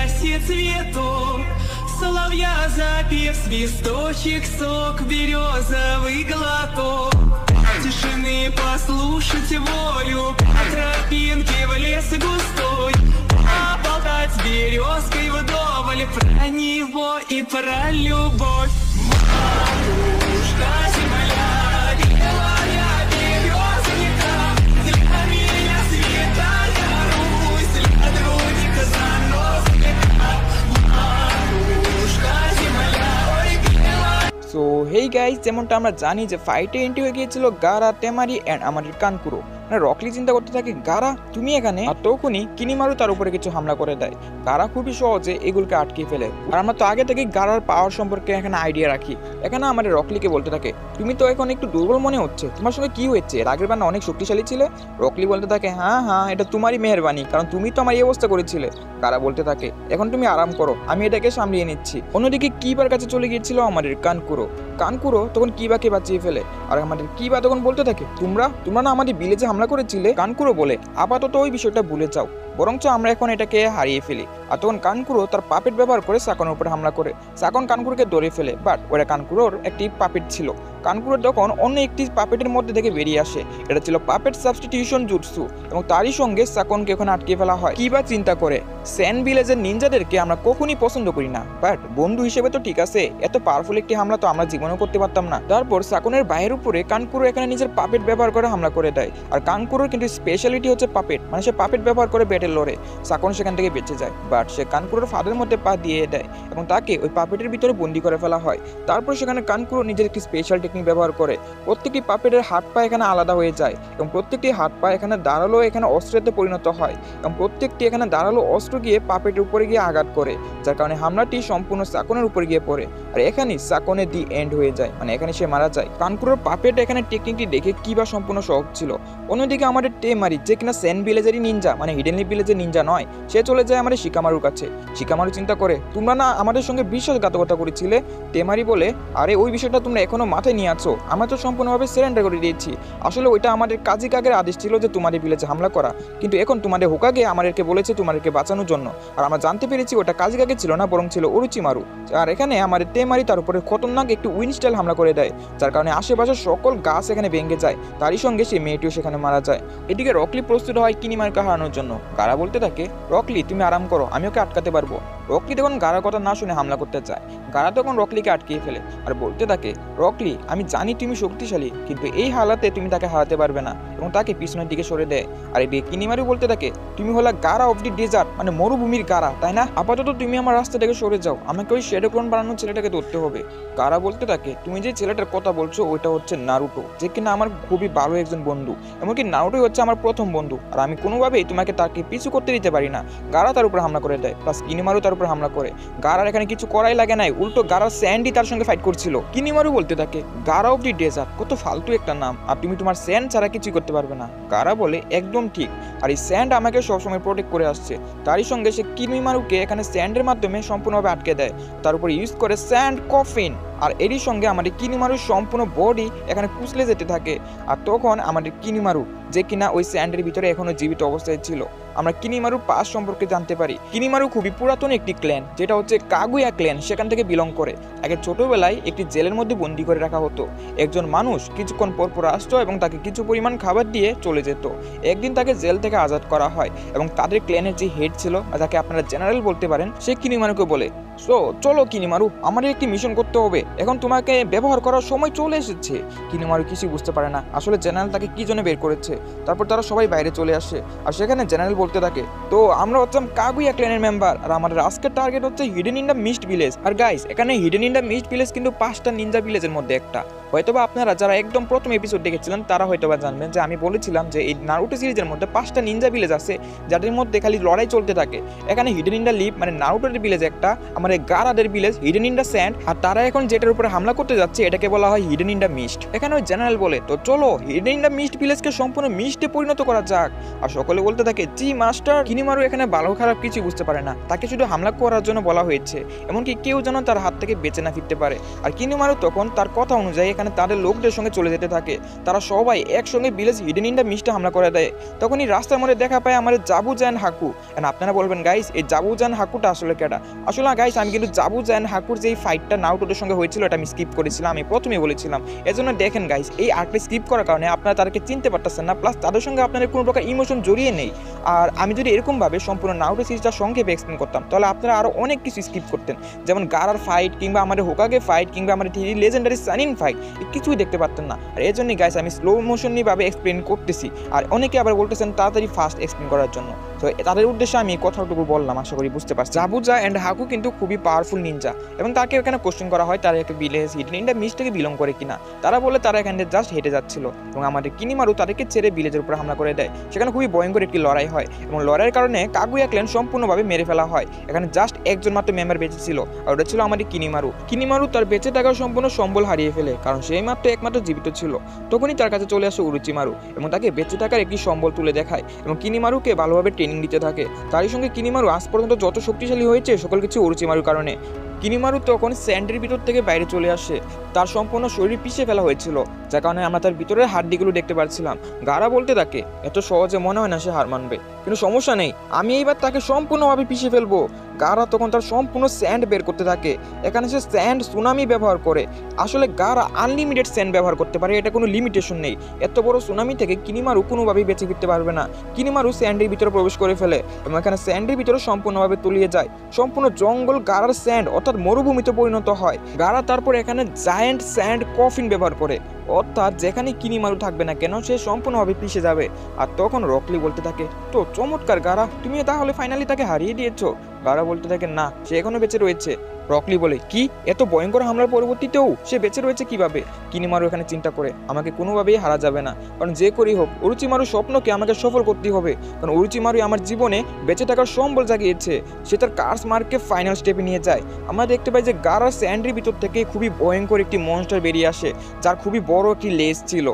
ярче цветов. Соловья запев, свисточек, сок, березовый глоток. Тишины послушать волю, по тропинке в лес густой. Поболтать с березкой вдоволь про него и про любовь. Матушка земля, белая березонька, для меня святая Русь, для других заносчика. Матушка земля, ой, белая. So hey guys, যেমনটা আমরা জানি যে ফাইটে এন্ট্রি হয়ে গিয়েছিল গারা, টেমারি এন্ড আমাদের কানকুরো। রকলি চিন্তা করতে থাকে গারা তুমি এখানে, আর তখনই কিনিমারু তার উপরে কিছু হামলা করে দেয়। গারা খুবই সহজে এগুলোকে আটকে ফেলে। আর আমরা তো আগে থেকে গারার পাওয়ার সম্পর্কে এখানে আইডিয়া রাখি। এখানে আমাদের রকলিকে বলতে থাকে তুমি তো এখন একটু দুর্বল মনে হচ্ছে, তোমার সঙ্গে কি হয়েছে? এর আগের বার অনেক শক্তিশালী ছিলে। রকলি বলতে থাকে হ্যাঁ হ্যাঁ, এটা তোমারই মেহেরবানি, কারণ তুমি তো আমার এই অবস্থা করেছিলে। গারা বলতে থাকে এখন তুমি আরাম করো, আমি এটাকে সামলিয়ে নিচ্ছি। অন্যদিকে কিবার কাছে চলে গিয়েছিল আমাদের কানকুরো। কানকুরো তখন কিবাকে বাঁচিয়ে ফেলে। আর আমাদের কিবা তখন বলতে থাকে তোমরা না আমাদের ভিলেজে হামলা করেছিলে। কানকুরো বলে আপাতত ওই বিষয়টা ভুলে যাও, বরঞ্চ আমরা এখন এটাকে হারিয়ে ফেলি। আর তখন কানকুরো তার পাপেট ব্যবহার করে সাকনের উপরে হামলা করে। সাকন কানকুরোকে ধরে ফেলে, বাট ওটা কানকুরোর একটি পাপেট ছিল। কানকুরো তখন অন্য একটি পাপেটের মধ্যে থেকে বেরিয়ে আসে। এটা ছিল পাপেট সাবস্টিটিউশন জুটসু, এবং তারই সঙ্গে সাকনকে ওখানে আটকে ফেলা হয়। কিবা চিন্তা করে স্যান্ড ভিলেজের নিনজাদেরকে আমরা কখনই পছন্দ করি না, বাট বন্ধু হিসেবে তো ঠিক আছে, এত পাওয়ারফুল একটি হামলা তো আমরা জীবনেও করতে পারতাম না। তারপর সাকনের বাইরের উপরে কানকুরো এখানে নিজের পাপেট ব্যবহার করে হামলা করে দেয়। আর কানকুরোর কিন্তু স্পেশালিটি হচ্ছে পাপেট, মানে সে পাপেট ব্যবহার করে ব্যাটেল লড়ে। সাকন সেখান থেকে বেঁচে যায়, বাট সে কানকুরোর ফাঁদের মধ্যে পা দিয়ে দেয় এবং তাকে ওই পাপেটের ভিতরে বন্দি করে ফেলা হয়। তারপর সেখানে কানকুরো নিজের একটি স্পেশাল টেকনিক ব্যবহার করে। প্রত্যেকটি পাপেটের হাত পা এখানে আলাদা হয়ে যায় এবং প্রত্যেকটি হাত পা এখানে দাঁড়ালো এখানে অস্ত্রেতে পরিণত হয় এবং প্রত্যেকটি এখানে দাঁড়ালো অস্ত্র গিয়ে পাপেটের উপরে গিয়ে আঘাত করে, যার কারণে হামলাটি সম্পূর্ণ সাকনের উপরে গিয়ে পড়ে। আর এখানেই সাকনের দি এন্ড হয়ে যায়, মানে এখানে সে মারা যায়। কানকুরোর পাপেট এখানে টেকনিকটি দেখে কিবা সম্পূর্ণ শক ছিল। অন্যদিকে আমাদের টেমারি, যে কিনা সেন ভিলেজেরই নিনজা, মানে হিডেন লিফ ভিলেজের নিনজা নয়, সে চলে যায় আমাদের শিকামারুর কাছে। শিকামারু চিন্তা করে তোমরা না আমাদের সঙ্গে বিশ্বাসঘাতকতা করেছিলে। টেমারি বলে আরে ওই বিষয়টা তোমরা এখনো মাথায় নিয়ে আছো, আমরা তো সম্পূর্ণভাবে সারেন্ডার করে দিয়েছি। আসলে ওইটা আমাদের কাজী কাকের আদেশ ছিল যে তোমাদের ভিলেজে হামলা করা, কিন্তু এখন তোমাদের হোকাগে আমাদেরকে বলেছে তোমাদেরকে বাঁচানোর জন্য। আর আমরা জানতে পেরেছি ওটা কাজী কাকে ছিল না, বরং ছিল ওরুচিমারু। আর এখানে আমাদের টেমারি তার উপরে খতরনাক একটি উইন্ড স্টাইল হামলা করে দেয়, যার কারণে আশেপাশের সকল গাছ এখানে ভেঙে যায়। তারই সঙ্গে সেই মেয়েটিও সেখানে মারা যায়। এদিকে রকলি প্রস্তুত হয় কিনিমারুকে হারানোর জন্য। গারা বলতে থাকে রকলি তুমি আরাম করো, আমি ওকে আটকাতে পারবো। রকলি তখন গারার কথা না শুনে হামলা করতে চায়। গারা তখন রকলিকে আটকিয়ে ফেলে আর বলতে থাকে রকলি আমি জানি তুমি শক্তিশালী, কিন্তু এই হালাতে তুমি তাকে হারাতে পারবে না, এবং তাকে পিছনের দিকে সরে দেয়। আর এদিকে কিনিমারু বলতে থাকে তুমি হলো গারা অফ দি ডেজার্ট, মানে মরুভূমির গারা, তাই না? আপাতত তুমি আমার রাস্তা থেকে সরে যাও, আমাকে ওই শ্যাডো ক্লোন বানানোর ছেলেটাকে ধরতে হবে। গারা বলতে থাকে তুমি যে ছেলেটার কথা বলছো ওইটা হচ্ছে নারুটো, যে কিনা আমার খুবই ভালো একজন বন্ধু, এমনকি নারুটোই হচ্ছে আমার প্রথম বন্ধু, আর আমি কোনোভাবেই তোমাকে তাকে পিছু করতে দিতে পারি না। গারা তার উপর হামলা করে দেয়, প্লাস কিনিমারু তার উপর হামলা করে। গারার এখানে কিছু করাই লাগে নাই, উল্টো গারার স্যান্ডই তার সঙ্গে ফাইট করছিল। কিনিমারু বলতে থাকে গারা অফ দি ডেজার্ট, কত ফালতু একটা নাম, আর তুমি তোমার স্যান্ড ছাড়া কিছুই করতে পারবে না। গারা বলে একদম ঠিক, আর এই স্যান্ড আমাকে সবসময় প্রোটেক্ট করে আসছে। তারই সঙ্গে সে কিনিমারুকে এখানে স্যান্ডের মাধ্যমে সম্পূর্ণভাবে আটকে দেয়, তার উপর ইউজ করে স্যান্ড কফিন। আর এরই সঙ্গে আমাদের কিনিমারুর সম্পূর্ণ বডি এখানে কুচলে যেতে থাকে। আর তখন আমাদের কিনিমারু, যে কিনা ওই স্যান্ডের ভিতরে এখনো জীবিত অবস্থায় ছিল, আমরা কিনিমারুর পাস সম্পর্কে জানতে পারি। কিনিমারু খুবই পুরাতন একটি ক্ল্যান, যেটা হচ্ছে কাগুয়া ক্ল্যান, সেখান থেকে বিলং করে। আগে ছোটবেলায় একটি জেলের মধ্যে বন্দি করে রাখা হতো। একজন মানুষ কিছুক্ষণ পর পর আসতো এবং তাকে কিছু পরিমাণ খাবার দিয়ে চলে যেত। একদিন তাকে জেল থেকে আজাদ করা হয় এবং তাদের ক্ল্যানের যে হেড ছিল, যাকে আপনারা জেনারেল বলতে পারেন, সে কিনিমারুকে বলে চলো কিনিমারু, আমাদের একটি মিশন করতে হবে, এখন তোমাকে ব্যবহার করার সময় চলে এসেছে। কিনিমারু কিছু বুঝতে পারে না আসলে জেনারেল তাকে কি জন্য বের করেছে। তারপর তারা সবাই বাইরে চলে আসে, আর সেখানে জেনারেল বলতে থাকে তো আমরা হচ্ছিলাম কাগুয়া ক্ল্যানের মেম্বার, আর আমাদের আজকের টার্গেট হচ্ছে hidden in the mist village. আর গাইস, এখানে hidden in the mist village কিন্তু 5টা নিনজা ভিলেজের মধ্যে একটা। হয়তোবা আপনারা যারা একদম প্রথম এপিসোড দেখেছিলেন তারা হয়তোবা জানবেন যে আমি বলেছিলাম যে এই নারুটো সিরিজের মধ্যে 5টা নিনজা ভিলেজ আছে, যাদের মধ্যে খালি লড়াই চলতে থাকে। এখানে হিডেন ইন দ্য লিপ মানে নারুটোর ভিলেজ একটা, আমাদের গারাদের village hidden in the sand, আর তারা এখন যে যেটার উপরে হামলা করতে যাচ্ছে এটাকে বলা হয় হিডেন ইন দ্য মিস্ট। এখানে ওই জেনারেল বলে, তো চলো হিডেন ইন দ্য মিস্ট ভিলেজকে সম্পূর্ণ মিস্টে পরিণত করা যাক। আর সকলে বলতে থাকে, জি মাস্টার। কিনিমারু এখানে ভালো খারাপ কিছু বুঝতে পারে না, তাকে শুধু হামলা করার জন্য বলা হয়েছে, এমনকি কেউ যেন তার হাত থেকে বেঁচে না ফিরতে পারে। আর কিনিমারু তখন তার কথা অনুযায়ী এখানে তাদের লোকদের সঙ্গে চলে যেতে থাকে। তারা সবাই একসঙ্গে ভিলেজ হিডেন ইন দ্য মিস্টে হামলা করে দেয়। তখনই রাস্তার মধ্যে দেখা পায় আমাদের জাবুজা এন্ড হাকু। এন্ড আপনারা বলবেন গাইস, এই জাবুজা এন্ড হাকুটা আসলে কেডা? আসলে গাইস আমি কিন্তু জাবুজা এন্ড হাকুর যে ফাইটটা নারুটোর সঙ্গে হয়েছিল এটা আমি স্কিপ করেছিলাম, আমি প্রথমেই বলেছিলাম। এজন্য দেখেন গাইস, এই আর্টটা স্কিপ করার কারণে আপনারা তাদেরকে চিনতে পারতেছেন না, প্লাস তাদের সঙ্গে আপনাদের কোনো প্রকার ইমোশন জড়িয়ে নেই। আর আমি যদি এরকমভাবে সম্পূর্ণ নারুটো সিরিজটা সংক্ষেপে এক্সপ্লেন করতাম তাহলে আপনারা আরও অনেক কিছু স্কিপ করতেন, যেমন গারার ফাইট কিংবা আমাদের হোকাগে ফাইট কিংবা আমাদের থ্রি লেজেন্ডারি সানিন ফাইট, কিছুই দেখতে পারতেন না। আর এই জন্যই গাইস আমি স্লো মোশনভাবে এক্সপ্লেন করতেছি। আর অনেকে আবার বলতেছেন তাড়াতাড়ি ফাস্ট এক্সপ্লেন করার জন্য, তো তাদের উদ্দেশ্যে আমি কথাটুকু বললাম, আশা করি বুঝতে পারছি। জাবুজা এন্ড হাকু কিন্তু খুবই পাওয়ারফুল নিনজা, এবং তাকে এখানে কোশ্চেন করা হয় তারা একটা village hidden in the mist থেকে বিলং করে কিনা। তারা বলে তারা এখানে জাস্ট হেঁটে যাচ্ছিল, এবং আমাদের কিনিমারু তাদেরকে ছেড়ে ভিলেজের উপর হামলা করে দেয়। সেখানে খুবই ভয়ঙ্কর একটি লড়াই হয়, এবং লড়াইয়ের কারণে কাগুয়া ক্ল্যান সম্পূর্ণভাবে মেরে ফেলা হয়। এখানে জাস্ট একজন মাত্র মেম্বার বেঁচে ছিল, আর ওটা ছিল আমাদের কিনিমারু। কিনিমারু তার বেঁচে থাকার সম্পূর্ণ সম্বল হারিয়ে ফেলে, কারণ সেই মাত্র একমাত্র জীবিত ছিল। তখনই তার কাছে চলে আসে উরুচিমারু এবং তাকে বেঁচে থাকার একটি সম্বল তুলে দেখায়, এবং কিনিমারুকে ভালোভাবে ট্রেনিং দিতে থাকে। তারই সঙ্গে কিনিমারু আজ পর্যন্ত যত শক্তিশালী হয়েছে সকল কিছু উরুচিমারুর কারণে। কিনিমারু তখন স্যান্ডের ভিতর থেকে বাইরে চলে আসে, তার সম্পূর্ণ শরীর পিছিয়ে ফেলা হয়েছিল, যার কারণে আমরা তার ভিতরের হাড্ডিগুলো দেখতে পাচ্ছিলাম। গারা বলতে থাকে, এত সহজে মনে হয় না সে হার মানবে, কিন্তু সমস্যা নেই, আমি এইবার তাকে সম্পূর্ণভাবে পিছিয়ে ফেলবো। গারা তখন তার সম্পূর্ণ স্যান্ড বের করতে থাকে। এখানে সে স্যান্ড সুনামি ব্যবহার করে। আসলে গারা আনলিমিটেড স্যান্ড ব্যবহার করতে পারে, এটা কোনো লিমিটেশন নেই। এত বড় সুনামি থেকে কিনিমারু কোনোভাবেই বেঁচে ফিরতে পারবে না। কিনিমারু স্যান্ডের ভিতরে প্রবেশ করে ফেলে, এবং এখানে স্যান্ডের ভিতরে সম্পূর্ণভাবে তলিয়ে যায়। সম্পূর্ণ জঙ্গল গারার স্যান্ড অর্থাৎ মরুভূমিতে পরিণত হয়। গারা তারপর এখানে জায়ান্ট স্যান্ড কফিন ব্যবহার করে, অর্থাৎ যেখানে কিনিমারু থাকবে না কেন সে সম্পূর্ণভাবে পিছিয়ে যাবে। আর তখন রকলি বলতে থাকে, তো চমৎকার গারা, তুমি তাহলে ফাইনালি তাকে হারিয়ে দিয়েছো। গারা বলতে থাকে, না, সে এখনো বেঁচে রয়েছে। রকলি বলে, কি, এত ভয়ঙ্কর হামলার পরবর্তীতেও সে বেঁচে রয়েছে কিভাবে? কিনিমারু এখানে চিন্তা করে, আমাকে কোনোভাবেই হারা যাবে না, কারণ যে করেই হোক উরুচিমারুর স্বপ্নকে আমাকে সফল করতেই হবে, কারণ উরুচিমারু আমার জীবনে বেঁচে থাকার সম্বল জাগিয়েছে। সে তার কার্স মার্ককে ফাইনাল স্টেপে নিয়ে যায়। আমরা দেখতে পাই যে গারার স্যান্ডের ভিতর থেকে খুবই ভয়ঙ্কর একটি মনস্টার বেরিয়ে আসে, যার খুবই বড় একটি লেজ ছিল।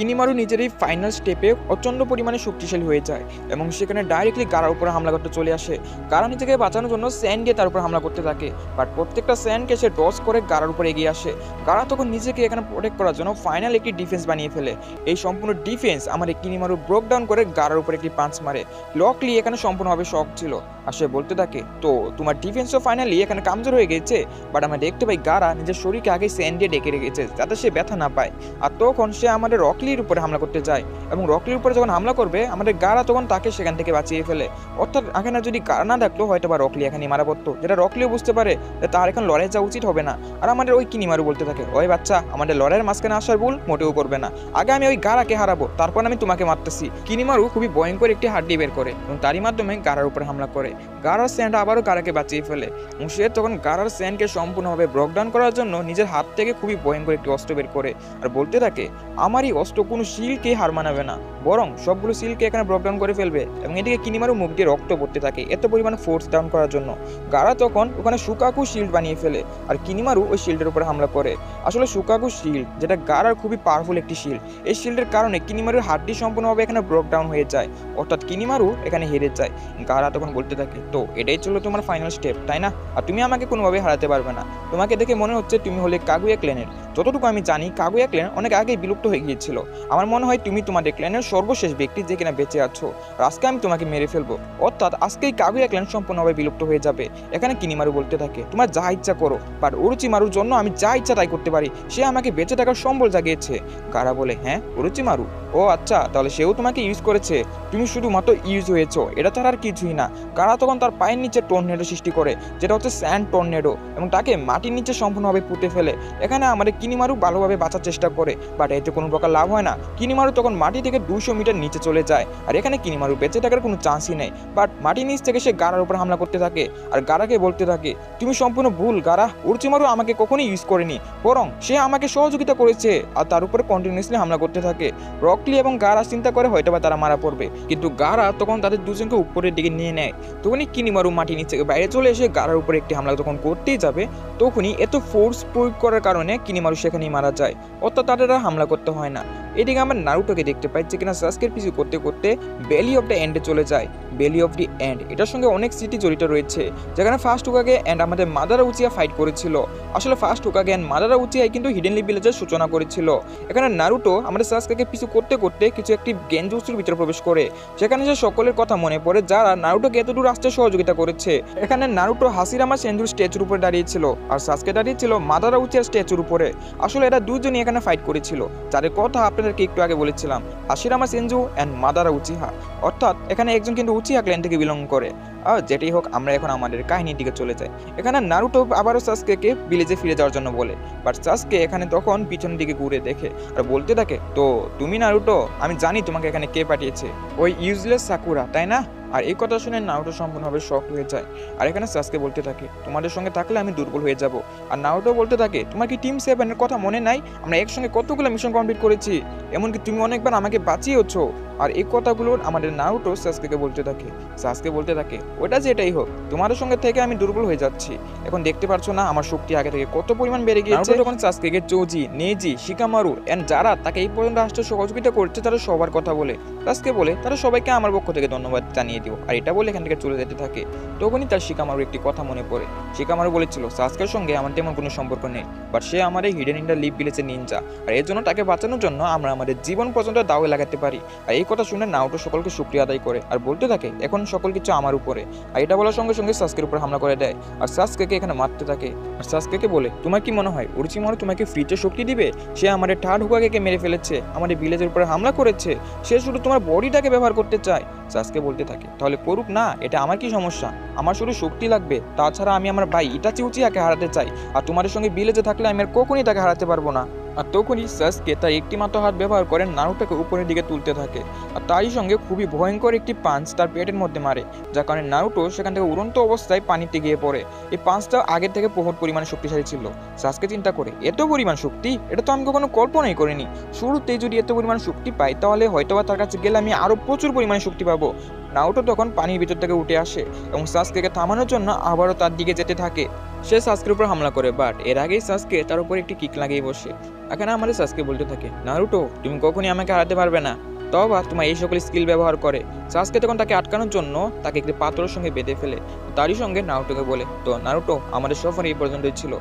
কিনিমারু নিজের এই ফাইনাল স্টেপে প্রচণ্ড পরিমাণে শক্তিশালী হয়ে যায়, এবং সেখানে ডাইরেক্টলি গারার উপরে হামলা করতে চলে আসে। গারা নিজেকে বাঁচানোর জন্য স্যান্ড দিয়ে তার উপর হামলা করতে থাকে, বাট প্রত্যেকটা স্যান্ডকে সে ডস করে গারার উপরে এগিয়ে আসে। গারা তখন নিজেকে এখানে প্রোটেক্ট করার জন্য ফাইনাল একটি ডিফেন্স বানিয়ে ফেলে। এই সম্পূর্ণ ডিফেন্স আমার কিনিমারু ব্রোক ডাউন করে গারার উপরে একটি পাঞ্চ মারে। লকলি এখানে সম্পূর্ণভাবে শক ছিল, আর সে বলতে থাকে, তো তোমার ডিফেন্সও ফাইনালি এখানে কামজোর হয়ে গেছে। বাট আমরা দেখতে পাই গারা নিজের শরীরকে আগে স্যান্ড দিয়ে ডেকে রেখেছে যাতে সে ব্যথা না পায়। আর তখন সে আমাদের রকলির উপরে হামলা করতে যায়, এবং রকলির উপরে যখন হামলা করবে আমাদের গারা তখন তাকে সেখান থেকে বাঁচিয়ে ফেলে। অর্থাৎ এখানে যদি গারা না থাকতো হয়তো বা রকলি এখানে মারা পড়তো, যেটা রকলিও বুঝতে পারে যে তার এখন লড়াই যাওয়া উচিত হবে না। আর আমাদের ওই কিনিমারু বলতে থাকে, ওই বাচ্চা, আমাদের লড়াইয়ের মাঝখানে আসার ভুল মোটেও করবে না, আগে আমি ওই গারাকে হারাবো, তারপর আমি তোমাকে মারতেছি। কিনিমারু খুবই ভয়ঙ্কর একটি হাড্ডি বের করে এবং তারই মাধ্যমে গারার উপরে হামলা করে। গারার স্যান্ড আবারও গারাকে বাঁচিয়ে ফেলে, এবং সে তখন গারার স্যান্ডকে সম্পূর্ণভাবে ব্রক ডাউন করার জন্য নিজের হাত থেকে খুবই ভয়ঙ্কর একটি অস্ত্র বের করে, আর বলতে থাকে, আমার এই অস্ত্র কোনো শিলকে হার মানাবে না, বরং সবগুলো শিলকে এখানে ব্রক ডাউন করে ফেলবে। এবং এদিকে কিনিমারু মুখ দিয়ে রক্ত পড়তে থাকে এত পরিমাণে ফোর্স ডাউন করার জন্য। গারা তখন ওখানে সুকাকু শিল্ড বানিয়ে ফেলে, আর কিনিমারু ওই শিল্ডের উপরে হামলা করে। আসলে সুকাকু শিল্ড যেটা গারার খুবই পাওয়ারফুল একটি শিল্ড, এই শিল্ডের কারণে কিনিমারুর হাড্ডি সম্পূর্ণভাবে এখানে ব্রক ডাউন হয়ে যায়, অর্থাৎ কিনিমারু এখানে হেরে যায়। গারা তখন বলতে থাকে, তো এটাই ছিল তোমার ফাইনাল স্টেপ, তাই না? আর তুমি আমাকে কোনোভাবে হারাতে পারবে না, তোমাকে দেখে মনে হচ্ছে তুমি হলে কাগুয়া ক্ল্যানের। যতটুকু আমি জানি কাগুয়া ক্ল্যান অনেক আগেই বিলুপ্ত হয়ে গিয়েছিল, আমার মনে হয় তুমি তোমাদের ক্ল্যানের সর্বশেষ ব্যক্তি যে কিনা বেঁচে আছো, আর আজকে আমি তোমাকে মেরে ফেলবো, অর্থাৎ আজকেই কাগুয়া ক্ল্যান সম্পূর্ণভাবে বিলুপ্ত হয়ে যাবে। এখানে কিনিমারু বলতে থাকে, তোমার যা ইচ্ছা করো, বাট উরুচিমারুর জন্য আমি যা ইচ্ছা তাই করতে পারি, সে আমাকে বেঁচে থাকার সম্বল জাগিয়েছে। গারা বলে, হ্যাঁ উরুচিমারু, ও আচ্ছা, তাহলে সেও তোমাকে ইউজ করেছে, তুমি শুধুমাত্র ইউজ হয়েছো, এটা তার আর কিছুই না। গারা তখন তার পায়ের নিচে টর্নেডো সৃষ্টি করে, যেটা হচ্ছে স্যান্ড টর্নেডো, এবং তাকে মাটির নিচে সম্পূর্ণভাবে পুঁতে ফেলে। এখানে আমাদের কিনিমারু ভালোভাবে বাঁচার চেষ্টা করে, বাট এতে কোনো প্রকার লাভ হয় না। কিনিমারু তখন মাটি থেকে 200 মিটার নিচে চলে যায়, আর এখানে কিনিমারু বেঁচে থাকার কোনো চান্সই নেই। বাট মাটির নিচ থেকে সে গারার উপর হামলা করতে থাকে, আর গারাকে বলতে থাকে, তুমি সম্পূর্ণ ভুল গারা, উরুচিমারু আমাকে কখনোই ইউজ করেনি, বরং সে আমাকে সহযোগিতা করেছে। আর তার উপরে কন্টিনিউয়াসলি হামলা করতে থাকে। রকলি এবং গারা চিন্তা করে হয়তোবা তারা মারা পড়বে, কিন্তু গারা তখন তাদের দুজনকে উপরের দিকে নিয়ে নেয়। তখনই কিনিমারু মাটি নিচে বাইরে চলে এসে গারার উপরে একটি হামলা যখন করতেই যাবে তখনই এত ফোর্স প্রয়োগ করার কারণে কিনিমারু সেখানেই মারা যায়, অর্থাৎ তাদের আর হামলা করতে হয় না। এদিকে আমরা নারুটোকে দেখতে পাই যে কিনা সাসকের পিছু করতে করতে ভ্যালি অফ দ্য এন্ডে চলে যায়। ভ্যালি অফ দি এন্ড এটার সঙ্গে অনেক স্মৃতি জড়িত রয়েছে, যেখানে ফার্স্ট হোকাগে এন্ড আমাদের মাদারা উচিয়া ফাইট করেছিল। আসলে ফার্স্ট হোকাগে এন্ড মাদারা উচিয়াই কিন্তু হিডেন লিপ ভিলেজের সূচনা করেছিল। এখানে নারুটো আমাদের সাসকেকে পিছু করতে করতে কিছু একটি গেনজুৎসুর ভিতরে প্রবেশ করে, সেখানে সে সকলের কথা মনে পড়ে যারা নারুটোকে এতদূর আসতে সহযোগিতা করেছে। এখানে নারুটো হাসিরামা সেনজুর স্ট্যাচুর উপরে দাঁড়িয়েছিল আর সাসকে দাঁড়িয়েছিল মাদারা উচিয়ার স্ট্যাচুর উপরে। আসলে এরা দুজনই এখানে ফাইট করেছিল, যাদের কথা আপনাদেরকে একটু আগে বলেছিলাম, হাসিরামা সেনজু এন্ড মাদারা উচিহা। অর্থাৎ এখানে একজন কিন্তু উচিহা ক্ল্যান থেকে বিলং করে। আর যেটাই হোক, আমরা এখন আমাদের কাহিনীর দিকে চলে যাই। এখানে নারুটো আবারও সাসকেকে ভিলেজে ফিরে যাওয়ার জন্য বলে, বাট সাসকে এখানে তখন পিছনের দিকে ঘুরে দেখে আর বলতে থাকে, তো তুমি নারুটো, আমি জানি তোমাকে এখানে কে পাঠিয়েছে, ওই ইউজলেস সাকুরা, তাই না? আর এই কথা শুনে নারুটো সম্পূর্ণভাবে শক হয়ে যায়। আর এখানে সাসকে বলতে থাকে, তোমাদের সঙ্গে থাকলে আমি দুর্বল হয়ে যাব। আর নারুটো বলতে থাকে, তোমার কি টিম 7 এর কথা মনে নাই? আমরা একসঙ্গে কতগুলো মিশন কমপ্লিট করেছি, এমনকি তুমি অনেকবার আমাকে বাঁচিয়েছো। আর এই কথাগুলো আমাদের নারুটো সাসকেকে বলতে থাকে। সাসকে বলতে থাকে, ওটা যেটাই হোক, তোমাদের সঙ্গে থেকে আমি দুর্বল হয়ে যাচ্ছি। এখন দেখতে পারছো না আমার শক্তি আগে থেকে কত পরিমাণ বেড়ে গিয়েছে। তখন সাসকেকে চৌজি, নেজি, শিকামারু এন্ড যারা তাকে এই পর্যন্ত আসতে সহযোগিতা করছে তারা সবার কথা বলে। সাসকে বলে, তারা সবাইকে আমার পক্ষ থেকে ধন্যবাদ জানিয়ে দিও। আর এটা বলে এখান থেকে চলে যেতে থাকে। তখনই তার শিকামারু একটি কথা মনে পড়ে। শিকামারু বলেছিল, সাসকের সঙ্গে আমার তেমন কোনো সম্পর্ক নেই, বাট সে আমার এই হিডেন ইন দ্য লিপ ভিলেজের নিনজা, আর এর জন্য তাকে বাঁচানোর জন্য আমরা আমাদের জীবন পর্যন্ত দাওয়ে লাগাতে পারি। আর এই কথা শুনে নারুটো সকলকে শুকরিয়া আদায় করে আর বলতে থাকে, এখন সকল কিছু আমার উপরে। আর এটা বলার সঙ্গে সঙ্গে সাসকের উপর হামলা করে দেয় আর সাসকেকে এখানে মারতে থাকে। আর সাসকেকে বলে, তোমার কি মনে হয় ওরচিমারু তোমাকে ফ্রিতে শক্তি দিবে? সে আমাদের থার্ড হোকাগেকে মেরে ফেলেছে, আমাদের ভিলেজের উপরে হামলা করেছে, সে শুধু তোমার বডিটাকে ব্যবহার করতে চায়। সাসকে বলতে থাকে, তাহলে করুক না, এটা আমার কি সমস্যা? আমার শুধু শক্তি লাগবে, তাছাড়া আমি আমার ভাই ইটাচি উচিয়াকে হারাতে চাই, আর তোমাদের সঙ্গে ভিলেজে থাকলে আমি আর কখনই তাকে হারাতে পারবো না। আর তখনই সাসকে তার একটি মাত্র হাত ব্যবহার করে নারুটোকে উপরের দিকে তুলতে থাকে আর তারই সঙ্গে খুবই ভয়ঙ্কর একটি পাঞ্চ তার পেটের মধ্যে মারে, যার কারণে নারুটো সেখান থেকে উড়ন্ত অবস্থায় পানিতে গিয়ে পড়ে। এই পাঞ্চটা আগের থেকে প্রহর পরিমাণে শক্তিশালী ছিল। সাসকে চিন্তা করে, এত পরিমাণ শক্তি, এটা তো আমি কখনো কল্পনাই করিনি। শুরুতেই যদি এত পরিমাণ শক্তি পাই তাহলে হয়তোবা তার কাছে গেলে আমি আরো প্রচুর পরিমাণে শক্তি পাবো। নারুটো তখন পানির ভিতর থেকে উঠে আসে এবং সাসকেকে থামানোর জন্য আবারও তার দিকে যেতে থাকে। সে সাসকের উপর হামলা করে, বাট এর আগেই সাসকে তার উপর একটি কিক লাগিয়ে বসে। এখানে আমাদের সাসকে বলতে থাকে, নারুটো তুমি কখনই আমাকে হারাতে পারবে না, তবে তোমার এই সকল স্কিল ব্যবহার করে। সাসকে তখন তাকে আটকানোর জন্য তাকে একটি পাথরের সঙ্গে বেঁধে ফেলে। তারই সঙ্গে নারুটোকে বলে, তো নারুটো, আমাদের সফর এই পর্যন্তই ছিল,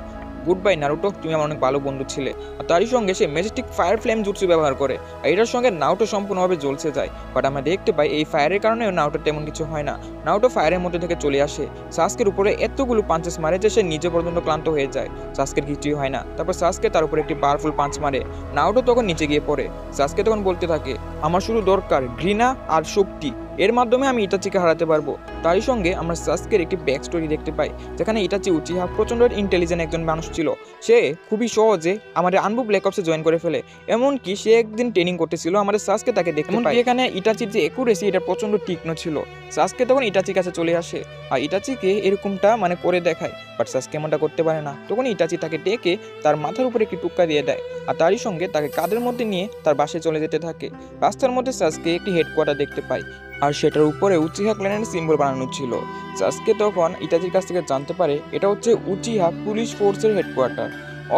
গুড বাই নারুটো, তুমি আমার অনেক ভালো বন্ধু ছিলে। আর তারই সঙ্গে সে ম্যাজেস্টিক ফায়ার ফ্লেম জুটসু ব্যবহার করে আর এটার সঙ্গে নারুটো সম্পূর্ণভাবে জ্বলছে যায়। বাট আমরা দেখতে পাই এই ফায়ারের কারণে নারুটোর তেমন কিছু হয় না। নারুটো ফায়ারের মধ্যে থেকে চলে আসে, সাসকের উপরে এতগুলো পাঞ্চেস মারে যে সে নিজে পর্যন্ত ক্লান্ত হয়ে যায়। সাসকের কিছুই হয় না। তারপর সাসকে তার উপরে একটি পাওয়ারফুল পাঞ্চ মারে, নারুটো তখন নিচে গিয়ে পড়ে। সাসকে তখন বলতে থাকে, আমার শুধু দরকার ঘৃণা আর শক্তি, এর মাধ্যমে আমি ইটাচিকে হারাতে পারবো। তারই সঙ্গে আমরা সাসকের একটি ব্যাক স্টোরি দেখতে পাই, যেখানে ইটাচি উচিহা প্রচন্ড ইন্টেলিজেন্ট একজন মানুষ ছিল। সে খুবই সহজে আমাদের আনবু ব্ল্যাক অপসে জয়েন করে ফেলে, এমনকি সে একদিন ট্রেনিং করতেছিল, আমাদের সাসকে তাকে দেখতে পাই। এখানে ইটাচির যে একুরেসি এটা প্রচন্ড তীক্ষ্ণ ছিল। সাসকে তখন ইটাচির কাছে চলে আসে আর ইটাচিকে এরকমটা করে দেখায়, বাট সাসকে এমনটা করতে পারে না। তখন ইটাচি তাকে ডেকে তার মাথার উপরে একটি টুক্কা দিয়ে দেয় আর তারই সঙ্গে তাকে কাঁধের মধ্যে নিয়ে তার বাসায় চলে যেতে থাকে। রাস্তার মধ্যে সাসকে একটি হেডকোয়ার্টার দেখতে পায় আর সেটার উপরে উচিহা ক্ল্যানের সিম্বল বানানো ছিল। সাসকে তখন ইটাচির কাছ থেকে জানতে পারে এটা হচ্ছে উচিহা পুলিশ ফোর্সের হেডকোয়ার্টার।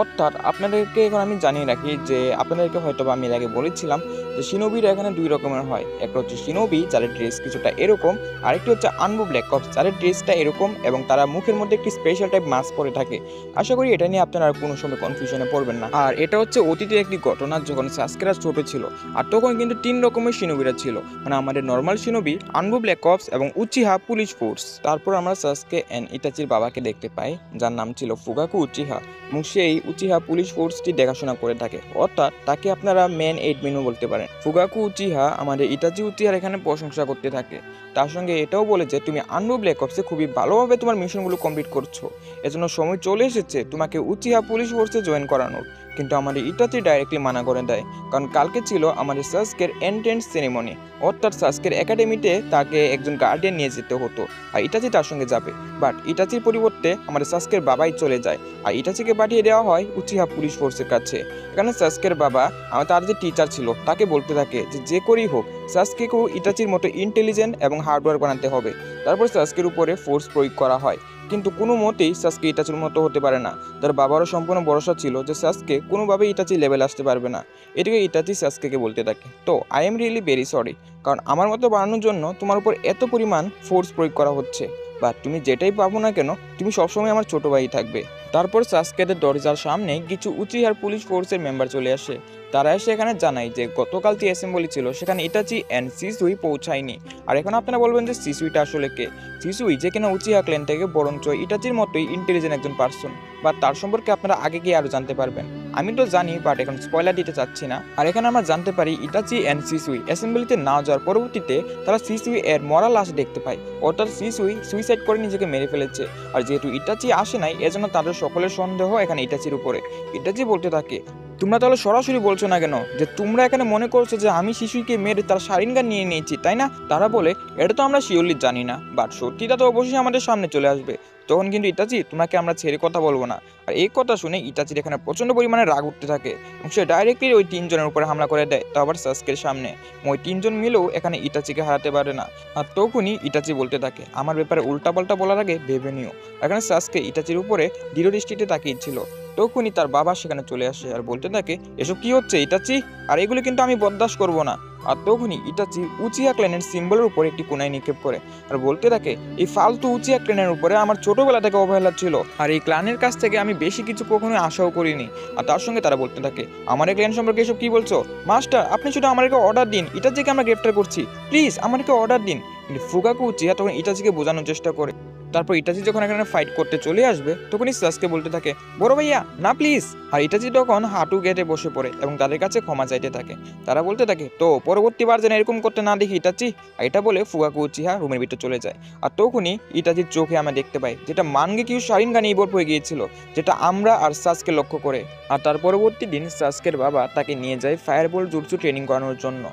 অর্থাৎ আপনাদেরকে এখন আমি জানিয়ে রাখি যে আপনাদেরকে হয়তো আমি এর আগে বলেছিলাম যে শিনোবিরা এখানে দুই রকমের হয়। একটা হচ্ছে শিনোবি যাদের ড্রেস কিছুটা এরকম, আরেকটি হচ্ছে আনবু ব্ল্যাক অপস যাদের ড্রেসটা এরকম এবং তারা মুখের মধ্যে একটি স্পেশাল টাইপ মাস্ক পরে থাকে। আশা করি এটা নিয়ে আপনারা কোনো সময় কনফিউশনে পড়বেন না। আর এটা হচ্ছে অতীতের একটি ঘটনা, যখন সাসকেরা ছোট ছিল আর তখন কিন্তু 3 রকমের শিনোবিরা ছিল, আমাদের নর্মাল শিনোবি, আনবু ব্ল্যাক অপস এবং উচিহা পুলিশ ফোর্স। তারপর আমরা সাসকে এন্ড ইটাচির বাবাকে দেখতে পাই, যার নাম ছিল ফুগাকু উচিহা, এবং সেই উচিহা পুলিশ ফোর্সটি দেখাশোনা করে থাকে, অর্থাৎ তাকে আপনারা মেন এডমিনও বলতে পারেন। ফুগাকু উচিহা আমাদের ইটাচি উচিহার এখানে প্রশংসা করতে থাকে, তার সঙ্গে এটাও বলে যে তুমি আনবু ব্ল্যাক অপসে খুবই ভালোভাবে তোমার মিশনগুলো কমপ্লিট করছো, এজন্য সময় চলে এসেছে তোমাকে উচিহা পুলিশ ফোর্সে জয়েন করানোর। কিন্তু আমাদের ইটাচি ডাইরেক্টলি মানা করে দেয়, কারণ কালকে ছিল আমাদের সাসকের এন্ট্রেন্স সেরেমনি, অর্থাৎ সাসকের একাডেমিতে তাকে একজন গার্ডিয়ান নিয়ে যেতে হতো আর ইটাচি তার সঙ্গে যাবে। বাট ইটাচির পরিবর্তে আমাদের সাসকের বাবাই চলে যায় আর ইটাচিকে পাঠিয়ে দেওয়া হয় উচিহা পুলিশ ফোর্সের কাছে। এখানে সাসকের বাবা তার যে টিচার ছিল তাকে বলতে থাকে যে যে করেই হোক সাসকেকেও ইটাচির মতো ইন্টেলিজেন্ট এবং হার্ডওয়্যার বানাতে হবে। তারপর সাসকের উপরে ফোর্স প্রয়োগ করা হয়, কিন্তু কোনো মতেই সাসকে ইটাচির মতো হতে পারে না। তার বাবারও সম্পূর্ণ ভরসা ছিল যে সাসকে কোনোভাবেই ইটাচি লেভেল আসতে পারবে না। এটিকে ইটাচি সাসকেকে বলতে থাকে, তো I am really very sorry, কারণ আমার মতো বানানোর জন্য তোমার উপর এত পরিমাণ ফোর্স প্রয়োগ করা হচ্ছে, বা তুমি যেটাই পাবো না কেন তুমি সবসময় আমার ছোট ভাই থাকবে। তারপর সাসকেদের দরজার সামনে কিছু উচিহার পুলিশ ফোর্সের মেম্বার চলে আসে। তারা এসে এখানে জানায় যে গতকাল যে অ্যাসেম্বলি ছিল সেখানে ইটাচি অ্যান্ড সিসুই পৌঁছায়নি। আর এখন আপনারা বলবেন যে সিসুইটা আসলে কে? সিসুই যে কিনা উচিহা ক্ল্যান থেকে, বরঞ্চ ইটাচির মতোই ইন্টেলিজেন্ট একজন পার্সন, বা তার সম্পর্কে আপনারা আগে গিয়ে আরও জানতে পারবেন। আমি তো জানি, বাট এখন স্পয়লার দিতে চাচ্ছি না। আর এখানে আমরা জানতে পারি ইটাচি অ্যান্ড সিসুই অ্যাসেম্বলিতে না যাওয়ার পরবর্তীতে তারা সিসুই এর মরা লাশ দেখতে পায়, অর্থাৎ সিসুই সুইসাইড করে নিজেকে মেরে ফেলেছে। আর যেহেতু ইটাচি আসে নাই, এজন্য তাদের সকলের সন্দেহ এখানে ইটাচির উপরে। ইটাচি বলতে থাকে, তোমরা তাহলে সরাসরি বলছো না কেন যে তোমরা এখানে মনে করছো যে আমি শিশুকে মেরে তার শারিনগান নিয়ে নিয়েছি, তাই না? তারা বলে, এটা তো আমরা শিওরলি জানি না, বাট সত্যিটা তো অবশ্যই আমাদের সামনে চলে আসবে। তখন কিন্তু ইটাচি, তোমাকে আমরা ছেড়ে কথা বলবো না। আর এই কথা শুনে ইটাচির এখানে প্রচণ্ড পরিমাণে রাগ উঠতে থাকে এবং সে ডাইরেক্টলি ওই তিনজনের উপরে হামলা করে দেয়, তো আবার সাসকের সামনে। ওই তিনজন মিলেও এখানে ইটাচিকে হারাতে পারে না। আর তখনই ইটাচি বলতে থাকে, আমার ব্যাপারে উল্টাপাল্টা বলার আগে ভেবে নিও। এখানে সাসকে ইটাচির উপরে দৃঢ় দৃষ্টিতে তাকিয়েছিল। তখনই তার বাবা সেখানে চলে আসে আর বলতে থাকে, এসব কি হচ্ছে ইটাচি? আর এগুলো কিন্তু আমি বরদাস্ত করবো না। আর তখনই ইটাচি উচিহা ক্ল্যানের সিম্বলের উপরে একটি কোনায় নিক্ষেপ করে আর বলতে থাকে, এই ফালতু উচিহা ক্ল্যানের উপরে আমার ছোটবেলা থেকে অবহেলা ছিল, আর এই ক্ল্যানের কাছ থেকে আমি বেশি কিছু কখনো আশাও করিনি। আর তার সঙ্গে তারা বলতে থাকে, আমার এই ক্ল্যান সম্পর্কে এসব কি বলছো? মাস্টার, আপনি শুধু আমাকে অর্ডার দিন, ইটাচিকে আমরা গ্রেফতার করছি, প্লিজ আমাকে অর্ডার দিন। কিন্তু ফুকাকু উচিহা তখন ইটাচিকে বোঝানোর চেষ্টা করে। তারপর ইটাচি যখন এখানে ফাইট করতে চলে আসবে, তখনই সাসকে বলতে থাকে, বড় ভাইয়া না প্লিজ। আর ইটাচি তখন হাঁটু গেটে বসে পড়ে এবং তাদের কাছে ক্ষমা চাইতে থাকে। তারা বলতে থাকে, তো পরবর্তীবার যেন এরকম করতে না দেখি ইটাচি। আর এটা বলে ফুকাকু উচিহা রুমের ভিতরে চলে যায়। আর তখনই ইটাচির চোখে আমরা দেখতে পাই যেটা মানগেকিউ শারিনগানে ইভলভ হয়ে গিয়েছিল, যেটা আমরা আর সাসকে লক্ষ্য করে। আর তার পরবর্তী দিন সাসকের বাবা তাকে নিয়ে যায় ফায়ারবল জুটসু ট্রেনিং করানোর জন্য,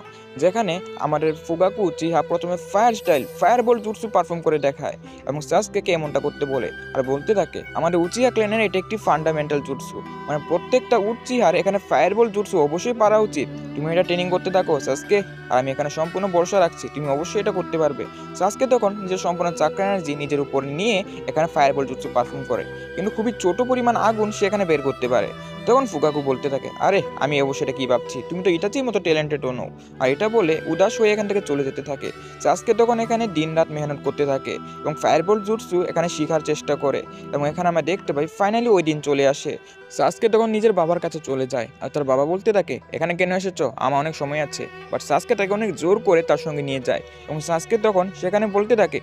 যেখানে আমাদের ফুকাকু উচিহা প্রথমে ফায়ারবল জুটসু পারফর্ম করে দেখায় এবং সাসকে এমনটা করতে বলে। আর বলতে থাকে, আমাদের উচিহা ক্ল্যানের এটা একটি ফান্ডামেন্টাল জুটসু, মানে প্রত্যেকটা উচিহার এখানে ফায়ারবল জুটসু অবশ্যই পারা উচিত। তুমি এটা ট্রেনিং করতে থাকো সাসকে, আর আমি এখানে সম্পূর্ণ ভরসা রাখছি তুমি অবশ্যই এটা করতে পারবে। সাসকে তখন নিজের সম্পূর্ণ চাক্রা এনার্জি নিজের উপর নিয়ে এখানে ফায়ারবল জুটসু পারফর্ম করে, কিন্তু খুবই ছোট পরিমাণ আগুন সে এখানে বের করতে পারে। তখন ফুকাকু বলতে থাকে, আরে আমি অবশ্যই এটা কি ভাবছি, তুমি তো ইটাচির মতো ট্যালেন্টেডও নও। আর এটা বলে উদাস হয়ে এখান থেকে চলে যেতে থাকে। সাসকে তখন এখানে দিন রাত মেহনত করতে থাকে এবং ফায়ারবল জুটসু এখানে শেখার চেষ্টা করে এবং এখানে আমরা দেখতে পাই ফাইনালি ওই দিন চলে আসে। সাসকে তখন নিজের বাবার কাছে চলে যায় আর তার বাবা বলতে থাকে, এখানে কেন এসেছো? আমার অনেক সময় আছে। বাট সাসকে তাকে অনেক জোর করে তার সঙ্গে নিয়ে যায় এবং সাসকে তখন সেখানে বলতে থাকে,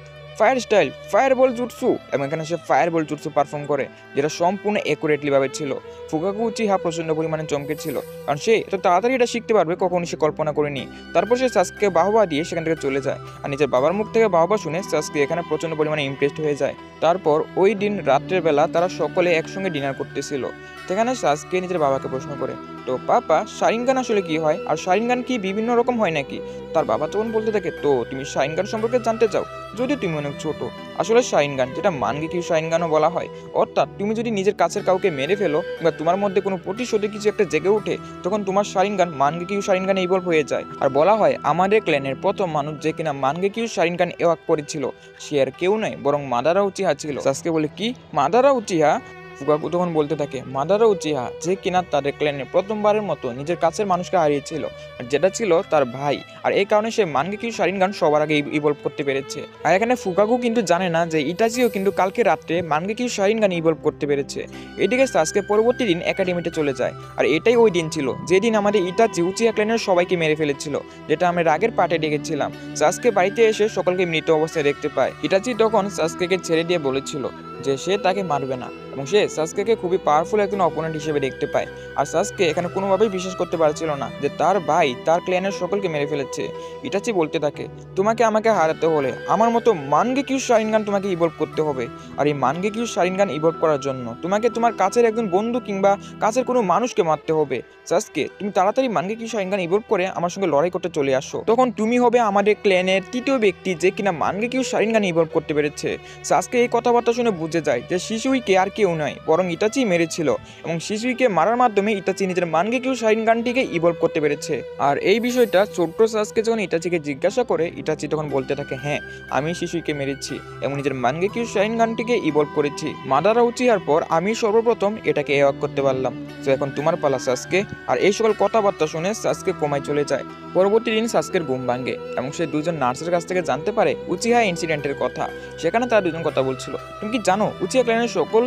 ফায়ারবল জুটসু, এবং এখানে সে ফায়ারবল জুটসু পারফর্ম করে, যেটা সম্পূর্ণ অ্যাকুরেটলি ভাবে ছিল। ফুকাকু উচিহা প্রচন্ড পরিমাণে চমকে ছিল, কারণ সে এত তাড়াতাড়ি এটা শিখতে পারবে কখনো সে কল্পনা করেনি। তারপর সে সাসকে বাহবা দিয়ে সেখান থেকে চলে যায় আর নিজের বাবার মুখ থেকে বাহবা শুনে সাসকে এখানে প্রচন্ড পরিমাণে ইমপ্রেসড হয়ে যায়। তারপর ওই দিন রাত্রের বেলা তারা সকলে একসঙ্গে ডিনার করতেছিল। সেখানে সাসকে নিজের বাবাকে প্রশ্ন করে, তো পাপা শারিনগান আসলে কি হয়, আর শারিনগান কি বিভিন্ন রকম হয় নাকি? তার বাবা তখন বলতে থাকে, তো তুমি শারিনগান সম্পর্কে জানতে চাও? যদি তুমি অনেক ছোট, আসলে শারিনগান, যেটা মানগেকিউ শারিনগানও বলা হয়, অর্থাৎ তুমি যদি নিজের কাছের কাউকে মেরে ফেলো বা তোমার মধ্যে কোনো প্রতিশোধে কিছু একটা জেগে ওঠে, তখন তোমার শারিনগান মানগেকিউ শারিনগানে ইভলভ হয়ে যায়। আর বলা হয় আমাদের ক্ল্যানের প্রথম মানুষ যে কিনা মানগেকিউ শারিনগান এওয়াক করেছিল সে আর কেউ নয় বরং মাদারা উচিহা ছিল। সাসকে বলে, কি মাদারা উচিহা? ফুকাকু তখন বলতে থাকে, মাদারা উচিহা যে কিনা তাদের ক্ল্যানে প্রথমবারের মতো নিজের কাছের মানুষকে হারিয়েছিল, আর যেটা ছিল তার ভাই, আর এই কারণে সে মানগেকিউ শারিনগান সবার আগে ইভলভ করতে পেরেছে। আর এখানে ফুকাকু কিন্তু জানে না যে ইটাচিও কিন্তু কালকে রাত্রে মানগেকিউ শারিনগান ইভলভ করতে পেরেছে। এদিকে সাসকে পরবর্তী দিন একাডেমিতে চলে যায়, আর এটাই ওই দিন ছিল যেদিন আমাদের ইটাচি উচিহা ক্ল্যানের সবাইকে মেরে ফেলেছিল, যেটা আমরা আগের পার্টে দেখেছিলাম। সাসকে বাড়িতে এসে সকলকে মৃত অবস্থায় দেখতে পায়। ইটাচি তখন সাসকেকে ছেড়ে দিয়ে বলেছিল যে সে তাকে মারবে না এবং সে সাসকেকে খুবই পাওয়ারফুল একজন অপোনেন্ট হিসেবে দেখতে পায়। আর সাসকে এখানে কোনোভাবেই বিশ্বাস করতে পারছিল না যে তার ভাই তার ক্ল্যানের সকলকে মেরে ফেলেছে। ইটাচি বলতে থাকে, তোমাকে আমাকে হারাতে হলে আমার মতো মানগেকিউ শারিনগান তোমাকে ইভলভ করতে হবে, আর এই মানগেকিউ শারিনগান ইভলভ করার জন্য তোমাকে তোমার কাছের একজন বন্ধু কিংবা কাছের কোনো মানুষকে মারতে হবে। সাসকে, তুমি তাড়াতাড়ি মানগেকিউ শারিনগান ইভলভ করে আমার সঙ্গে লড়াই করতে চলে আসো, তখন তুমি হবে আমাদের ক্ল্যানের তৃতীয় ব্যক্তি যে কিনা মানগেকিউ শারিনগান ইভলভ করতে পেরেছে। সাসকে এই কথাবার্তা শুনে বুঝে যায় যে শিশুইকে আর কেউ কেউ নয় বরং ইটাচি মেরেছিল এবং শিশুইকে মারার মাধ্যমে ইটাচি নিজের মানগেকিউ শারিনগানটিকে ইভলভ করতে পেরেছে। আর এই বিষয়টা ছোট্ট সাসকে যখন ইটাচিকে জিজ্ঞাসা করে ইটাচি তখন বলতে থাকে হ্যাঁ আমি শিশুইকে মেরেছি এবং নিজের মানগেকিউ শারিনগানটিকে ইভলভ করেছি। মাদারা উচিহার পর আমি সর্বপ্রথম এটাকে এওয়াক করতে পারলাম। তো এখন তোমার পালা সাসকে। আর এই সকল কথাবার্তা শুনে সাসকে কোমায় চলে যায়। পরবর্তী দিন সাসকের ঘুম ভাঙে এবং সে দুজন নার্সের কাছ থেকে জানতে পারে উচিহা ইনসিডেন্টের কথা। সেখানে তারা দুজন কথা বলছিল, তুমি কি জানো উচিহা ক্ল্যানের সকল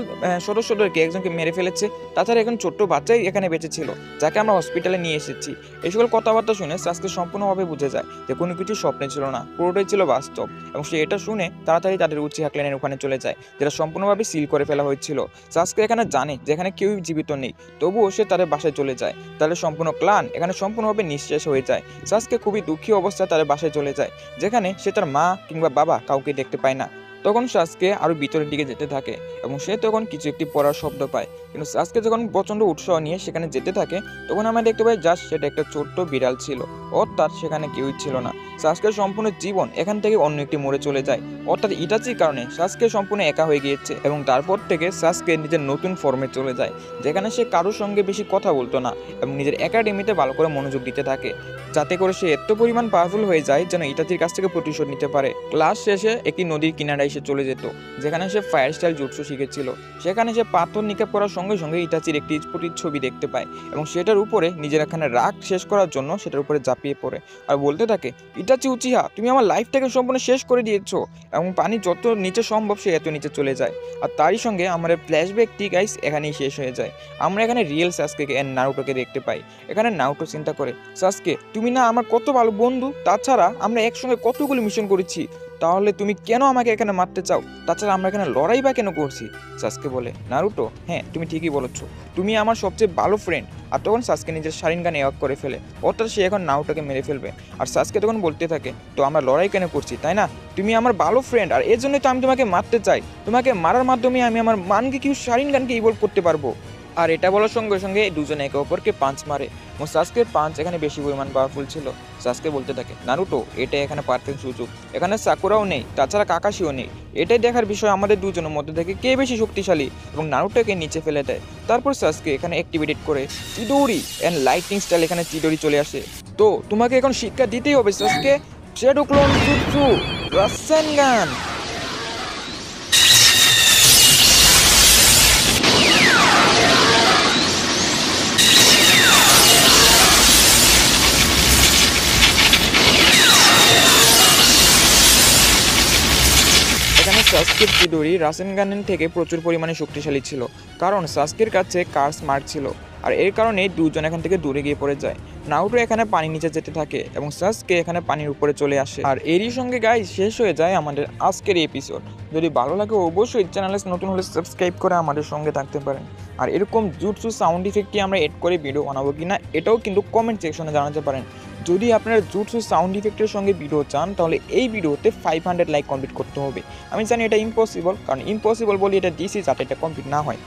সদস্যদেরকে একজনকে মেরে ফেলেছে, তাছাড়া এখন ছোট্ট বাচ্চাই এখানে বেঁচে ছিল যাকে আমরা হসপিটালে নিয়ে এসেছি। এই সকল কথাবার্তা শুনে সাসকে সম্পূর্ণভাবে বুঝে যায় যে কোনো কিছু স্বপ্নে ছিল না, পুরোটাই ছিল বাস্তব। এবং সে এটা শুনে তাড়াতাড়ি তাদের উচিহা ক্ল্যানের ওখানে চলে যায় যেটা সম্পূর্ণভাবে সিল করে ফেলা হয়েছিল। সাসকে এখানে জানে যে এখানে কেউই জীবিত নেই, তবুও সে তাদের বাসায় চলে যায়। তাদের সম্পূর্ণ ক্লান এখানে সম্পূর্ণভাবে নিঃশেষ হয়ে যায়। সাসকে খুবই দুঃখী অবস্থায় তাদের বাসায় চলে যায় যেখানে সে তার মা কিংবা বাবা কাউকে দেখতে পায় না। তখন সাসকে আরো ভিতরের দিকে যেতে থাকে এবং সে তখন কিছু একটি পড়ার শব্দ পায়। কিন্তু সাসকে যখন প্রচন্ড উৎসাহ নিয়ে সেখানে যেতে থাকে তখন আমরা দেখতে পাই জাস্ট সেটা একটা ছোট্ট বিড়াল ছিল, অর্থাৎ সেখানে কেউই ছিল না। সাসকের সম্পূর্ণ জীবন এখান থেকে অন্য একটি মোড়ে চলে যায়, অর্থাৎ ইটাচির কারণে সাসকে সম্পূর্ণ একা হয়ে গিয়েছে। এবং তারপর থেকে সাসকে নিজের নতুন ফর্মে চলে যায় যেখানে সে কারোর সঙ্গে বেশি কথা বলতো না এবং নিজের একাডেমিতে ভালো করে মনোযোগ দিতে থাকে, যাতে করে সে এত পরিমাণ পাওয়ারফুল হয়ে যায় যেন ইটাচির কাছ থেকে প্রতিশোধ নিতে পারে। ক্লাস শেষে একটি নদীর কিনারায় সে চলে যেত যেখানে সে ফায়ার স্টাইল জুটসু শিখেছিল। সেখানে সে পাথর নিক্ষেপ করার সঙ্গে সঙ্গে ইটাচির একটি ছবি দেখতে পায় এবং সেটার উপরে নিজের এখানে রাগ শেষ করার জন্য সেটার উপরে ঝাঁপিয়ে পড়ে আর বলতে থাকে ইটাচি উচিহা তুমি আমার লাইফটাকে সম্পূর্ণ শেষ করে দিয়েছো। এবং পানি যত নিচে সম্ভব সে এত নিচে চলে যায়। আর তারই সঙ্গে আমাদের ফ্ল্যাশব্যাকটি গাইস এখানেই শেষ হয়ে যায়। আমরা এখানে রিয়েল সাসকে এর নারুটোকে দেখতে পাই। এখানে নারুটো চিন্তা করে সাসকে তুমি না আমার কত ভালো বন্ধু, তাছাড়া আমরা একসঙ্গে কতগুলো মিশন করেছি, তাহলে তুমি কেন আমাকে এখানে মারতে চাও? তাছাড়া আমরা এখানে লড়াই বা কেন করছি? সাসকে বলে নারুটো হ্যাঁ তুমি ঠিকই বলেছো, তুমি আমার সবচেয়ে ভালো ফ্রেন্ড। আর তখন সাসকে নিজের শারিনগান এওয়াক করে ফেলে, অর্থাৎ সে এখন নারুটোকে মেরে ফেলবে। আর সাসকে তখন বলতে থাকে তো আমরা লড়াই কেন করছি তাই না, তুমি আমার ভালো ফ্রেন্ড আর এর জন্যই তো আমি তোমাকে মারতে চাই। তোমাকে মারার মাধ্যমে আমি আমার মানগেকিউ শারিনগানকে ইভলভ করতে পারবো। আর এটা বলার সঙ্গে সঙ্গে দুজন একে অপরকে পাঞ্চ মারে এবং সাসকের পাঞ্চ এখানে বেশি পরিমাণ পাওয়ারফুল ছিল। সাসকে বলতে থাকে নারুটো এটা এখানে পারফেক্ট সুযোগ, এখানে সাকুরাও নেই, তাছাড়া কাকাশিও নেই, এটাই দেখার বিষয় আমাদের দুজনের মধ্যে থেকে কে বেশি শক্তিশালী। এবং নারুটোকে নিচে ফেলে দেয়। তারপর সাসকে এখানে অ্যাক্টিভেট করে চিডোরি এন্ড লাইটিং স্টাইল এখানে চিডোরি চলে আসে। তো তোমাকে এখন শিক্ষা দিতেই হবে সাসকে, শ্যাডো ক্লোন জুৎসু রাসেনগান। সাসকের চিডোরি রাসেনগানের থেকে প্রচুর পরিমাণে শক্তিশালী ছিল, কারণ সাসকের কাছে কার্স মার্ক ছিল। আর এর কারণে দুজন এখান থেকে দূরে গিয়ে পড়ে যায়। নারুটো এখানে পানি নিচে যেতে থাকে এবং সাসকে এখানে পানির উপরে চলে আসে। আর এরই সঙ্গে গাইস শেষ হয়ে যায় আমাদের আজকের এপিসোড। যদি ভালো লাগে অবশ্যই চ্যানেলে নতুন হলে সাবস্ক্রাইব করে আমাদের সঙ্গে থাকতে পারেন। আর এরকম জুৎসু সাউন্ড ইফেক্টটি আমরা এড করে ভিডিও বানাবো কিনা এটাও কিন্তু কমেন্ট সেকশনে জানাতে পারেন। যদি আপনারা জুৎসু সাউন্ড ইফেক্টের সঙ্গে ভিডিও চান তাহলে এই ভিডিওতে 500 লাইক কমপ্লিট করতে হবে। আমি জানি এটা ইম্পসিবল, কারণ ইম্পসিবল বলি এটা দিছি যাতে এটা কমপ্লিট না হয়।